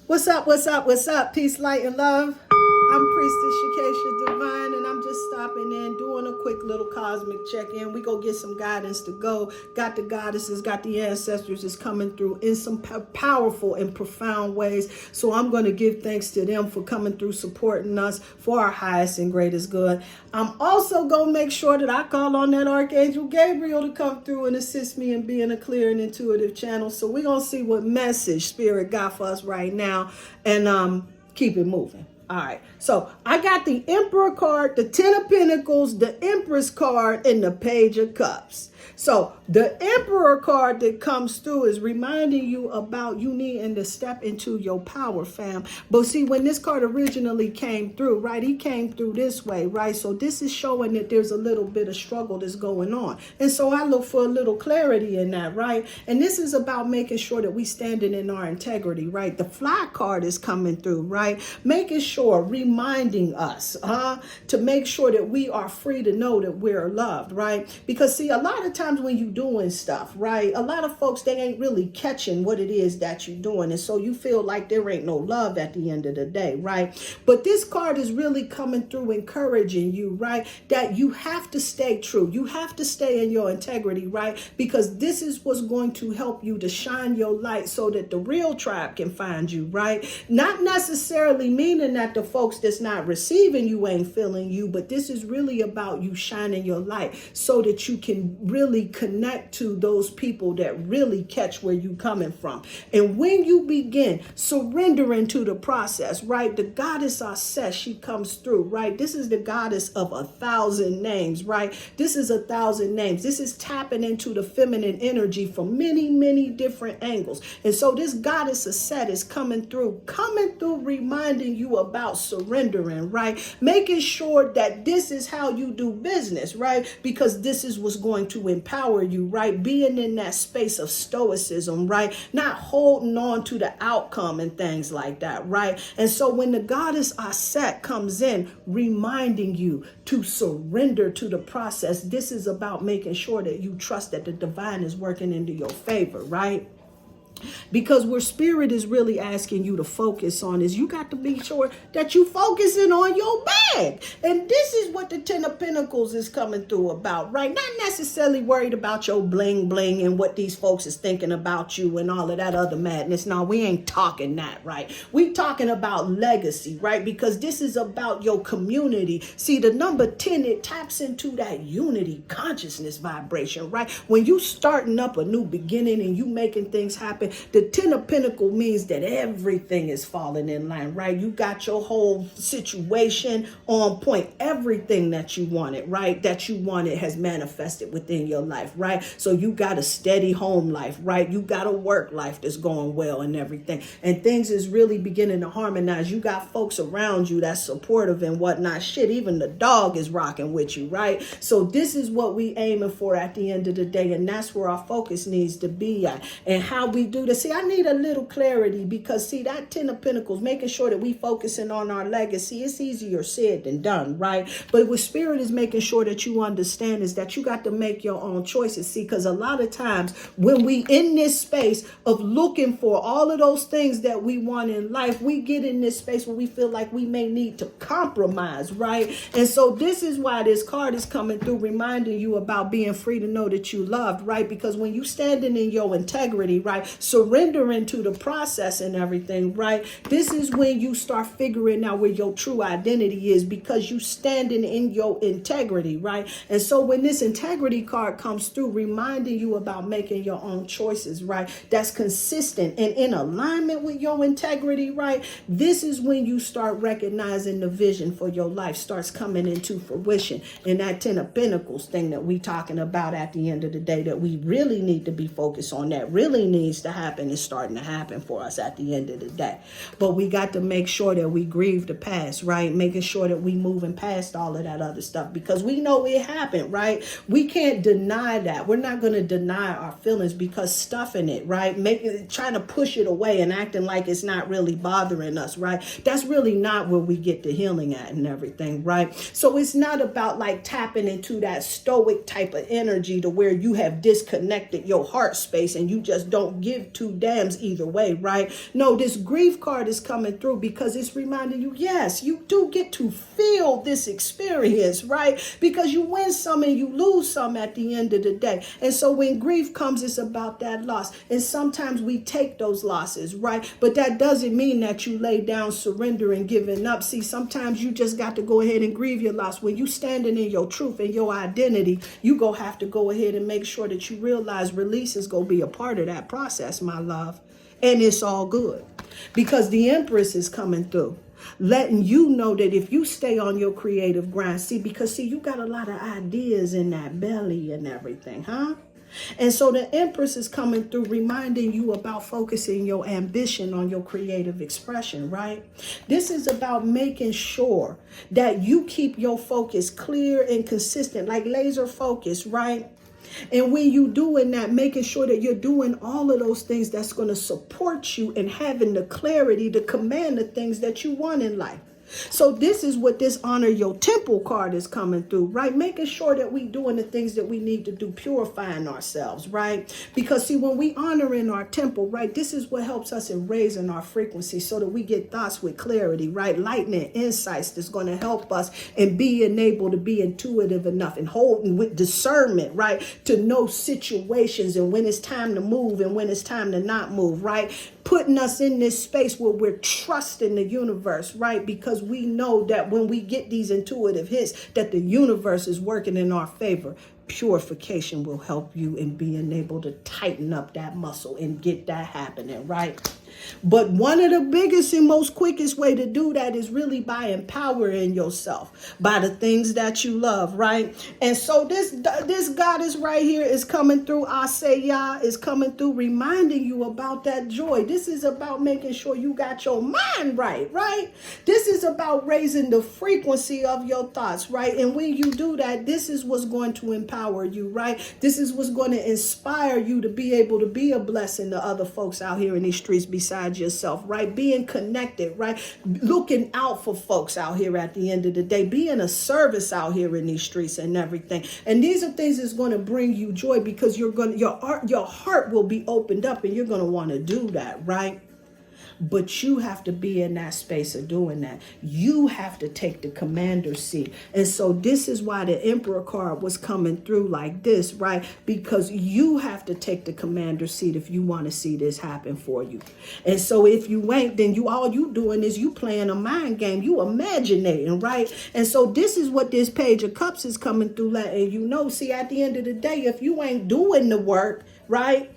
What's up? What's up? What's up? Peace, light, and love. I'm Priestess Shakesha Divine, and I'm just stopping in, doing a quick little cosmic check-in. We go get some guidance to go. Got the goddesses, got the ancestors is coming through in some powerful and profound ways. So I'm going to give thanks to them for coming through, supporting us for our highest and greatest good. I'm also going to make sure that I call on that Archangel Gabriel to come through and assist me in being a clear and intuitive channel. So we're going to see what message Spirit got for us right now, and keep it moving. All right, so I got the Emperor card, the Ten of Pentacles, the Empress card, and the Page of Cups. So the Emperor card that comes through is reminding you about you needing to step into your power, fam. But see, when this card originally came through, right, he came through this way, right? So this is showing that there's a little bit of struggle that's going on. And so I look for a little clarity in that, right? And this is about making sure that we standing in our integrity, right? The Fly card is coming through, right? Making sure, reminding us to make sure that we are free to know that we're loved, right? Because see, a lot of times when you doing stuff, right, a lot of folks, they ain't really catching what it is that you're doing, and so you feel like there ain't no love at the end of the day, right? But this card is really coming through encouraging you, right, that you have to stay true, you have to stay in your integrity, right? Because this is what's going to help you to shine your light so that the real tribe can find you, right? Not necessarily meaning that the folks that's not receiving you ain't feeling you, but this is really about you shining your light so that you can really connect to those people that really catch where you coming from. And when you begin surrendering to the process, right, the goddess Aset, she comes through, right? This is the goddess of 1,000 names, right? This is 1,000 names. This is tapping into the feminine energy from many, many different angles. And so this goddess Aset is coming through, reminding you about surrendering, right? Making sure that this is how you do business, right? Because this is what's going to empower you, right? Being in that space of stoicism, right? Not holding on to the outcome and things like that, right? And so when the goddess Aset comes in, reminding you to surrender to the process, this is about making sure that you trust that the divine is working into your favor, right? Because where spirit is really asking you to focus on is you got to be sure that you focusing on your bag. And this is what the Ten of Pentacles is coming through about, right? Not necessarily worried about your bling bling and what these folks is thinking about you and all of that other madness. No, we ain't talking that, right? We talking about legacy, right? Because this is about your community. See, the number 10, it taps into that unity consciousness vibration, right? When you starting up a new beginning and you making things happen, the Ten of Pentacles means that everything is falling in line, right? You got your whole situation on point. Everything that you wanted, right? That you wanted has manifested within your life, right? So you got a steady home life, right? You got a work life that's going well and everything. And things is really beginning to harmonize. You got folks around you that's supportive and whatnot. Shit, even the dog is rocking with you, right? So this is what we aiming for at the end of the day. And that's where our focus needs to be at. And how we do this. See, I need a little clarity because see, that Ten of Pentacles, making sure that we focusing on our legacy, it's easier said than done, right? But what spirit is making sure that you understand is that you got to make your own choices. See, because a lot of times when we in this space of looking for all of those things that we want in life, we get in this space where we feel like we may need to compromise, right? And so this is why this card is coming through, reminding you about being free to know that you loved, right? Because when you standing in your integrity, right, surrendering to the process and everything, right, this is when you start figuring out where your true identity is because you standing in your integrity, right? And so when this integrity card comes through, reminding you about making your own choices, right, that's consistent and in alignment with your integrity, right, this is when you start recognizing the vision for your life starts coming into fruition. And that Ten of Pentacles thing that we talking about at the end of the day that we really need to be focused on, that really needs to happen, is starting to happen for us at the end of the day. But we got to make sure that we grieve the past, right? Making sure that we moving past all of that other stuff because we know it happened, right? We can't deny that. We're not going to deny our feelings because stuffing it, right? Trying to push it away and acting like it's not really bothering us, right? That's really not where we get the healing at and everything, right? So it's not about like tapping into that stoic type of energy to where you have disconnected your heart space and you just don't give give two damns either way, right? No, this grief card is coming through because it's reminding you, yes, you do get to feel this experience, right? Because you win some and you lose some at the end of the day. And so when grief comes, it's about that loss. And sometimes we take those losses, right? But that doesn't mean that you lay down, surrender, and giving up. See, sometimes you just got to go ahead and grieve your loss. When you standing in your truth and your identity, you go have to go ahead and make sure that you realize release is going to be a part of that process, my love. And it's all good because the Empress is coming through, letting you know that if you stay on your creative grind, see, you got a lot of ideas in that belly and everything, huh? And so the Empress is coming through, reminding you about focusing your ambition on your creative expression, right? This is about making sure that you keep your focus clear and consistent, like laser focus, right? And when you doing that, making sure that you're doing all of those things that's going to support you and having the clarity to command the things that you want in life. So this is what this honor your temple card is coming through, right? Making sure that we doing the things that we need to do, purifying ourselves, right? Because see, when we honor in our temple, right, this is what helps us in raising our frequency so that we get thoughts with clarity, right? Lightning insights that's going to help us in being able to be intuitive enough and holding with discernment, right? To know situations and when it's time to move and when it's time to not move, right? Putting us in this space where we're trusting the universe, right? Because we know that when we get these intuitive hits, that the universe is working in our favor. Purification will help you in being able to tighten up that muscle and get that happening, right? But one of the biggest and most quickest way to do that is really by empowering yourself by the things that you love, right? And so this goddess right here is coming through. Asaya is coming through, reminding you about that joy. This is about making sure you got your mind right, right? This is about raising the frequency of your thoughts, right? And when you do that, this is what's going to empower you, right? This is what's going to inspire you to be able to be a blessing to other folks out here in these streets besides yourself, right? Being connected, right? Looking out for folks out here at the end of the day, being a service out here in these streets and everything. And these are things that's going to bring you joy because your heart will be opened up and you're going to want to do that, right? But you have to be in that space of doing that. You have to take the commander's seat. And so this is why the Emperor card was coming through like this, right? Because you have to take the commander's seat if you want to see this happen for you. And so if you ain't, then all you doing is you playing a mind game. You imaginating, right? And so this is what this Page of Cups is coming through letting you know. See, at the end of the day, if you ain't doing the work, right?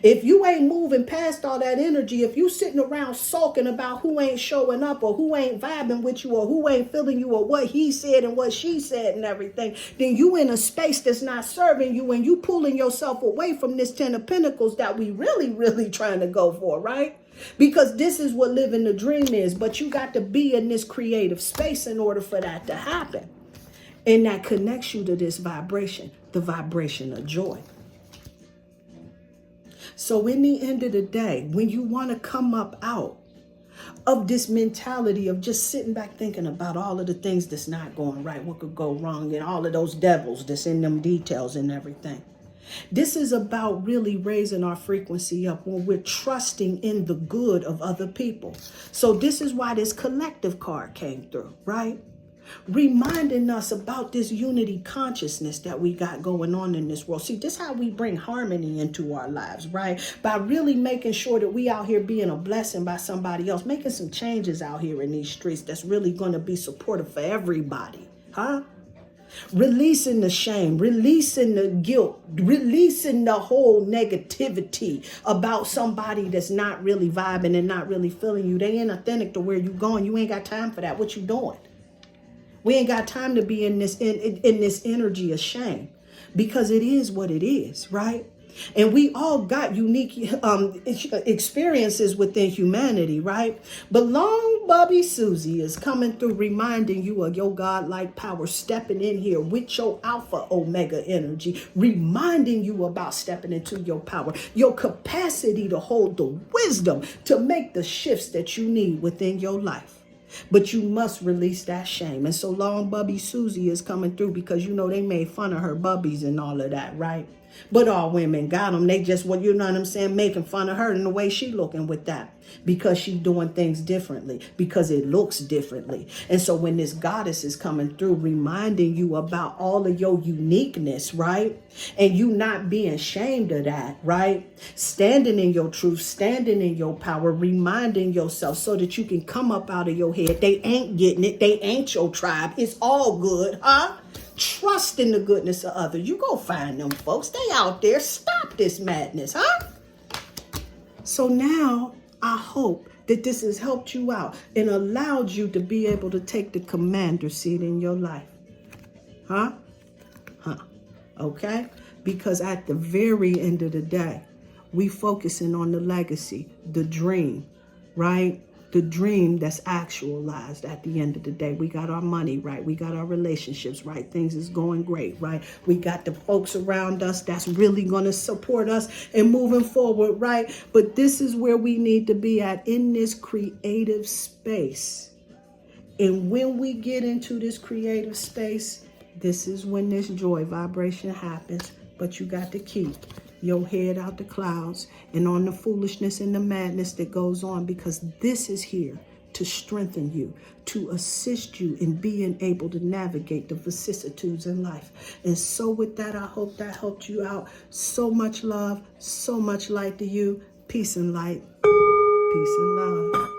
If you ain't moving past all that energy, if you sitting around sulking about who ain't showing up or who ain't vibing with you or who ain't feeling you or what he said and what she said and everything, then you in a space that's not serving you and you pulling yourself away from this 10 of Pentacles that we really trying to go for, right? Because this is what living the dream is. But you got to be in this creative space in order for that to happen. And that connects you to this vibration, the vibration of joy. So in the end of the day, when you want to come up out of this mentality of just sitting back thinking about all of the things that's not going right, what could go wrong, and all of those devils that's in them details and everything. This is about really raising our frequency up when we're trusting in the good of other people. So this is why this collective card came through, right? Reminding us about this unity consciousness that we got going on in this world. See, this is how we bring harmony into our lives, right? By really making sure that we out here being a blessing by somebody else, making some changes out here in these streets that's really going to be supportive for everybody, huh? Releasing the shame, releasing the guilt, releasing the whole negativity about somebody that's not really vibing and not really feeling you. They ain't authentic to where you going. You ain't got time for that. What you doing? We ain't got time to be in this energy of shame because it is what it is, right? And we all got unique experiences within humanity, right? But Long Bubby Susie is coming through reminding you of your godlike power, stepping in here with your alpha omega energy, reminding you about stepping into your power, your capacity to hold the wisdom to make the shifts that you need within your life. But you must release that shame. And so Long Bubby Susie is coming through because, you know, they made fun of her bubbies and all of that, right? But all women got them. They just, well, you know what I'm saying, making fun of her and the way she looking with that. Because she doing things differently. Because it looks differently. And so when this goddess is coming through, reminding you about all of your uniqueness, right? And you not being ashamed of that, right? Standing in your truth, standing in your power, reminding yourself so that you can come up out of your head. They ain't getting it. They ain't your tribe. It's all good, huh? Trust in the goodness of others. You go find them folks. They out there. Stop this madness, huh? So now I hope that this has helped you out and allowed you to be able to take the commander seat in your life. Huh? Okay? Because at the very end of the day, we focusing on the legacy, the dream, right? The dream that's actualized at the end of the day. We got our money right. We got our relationships right. Things is going great, right? We got the folks around us that's really going to support us and moving forward, right? But this is where we need to be at in this creative space. And when we get into this creative space, this is when this joy vibration happens. But you got to keep your head out the clouds and on the foolishness and the madness that goes on, because this is here to strengthen you, to assist you in being able to navigate the vicissitudes in life. And so with that, I hope that helped you out. So much love, so much light to you. Peace and light. Peace and love.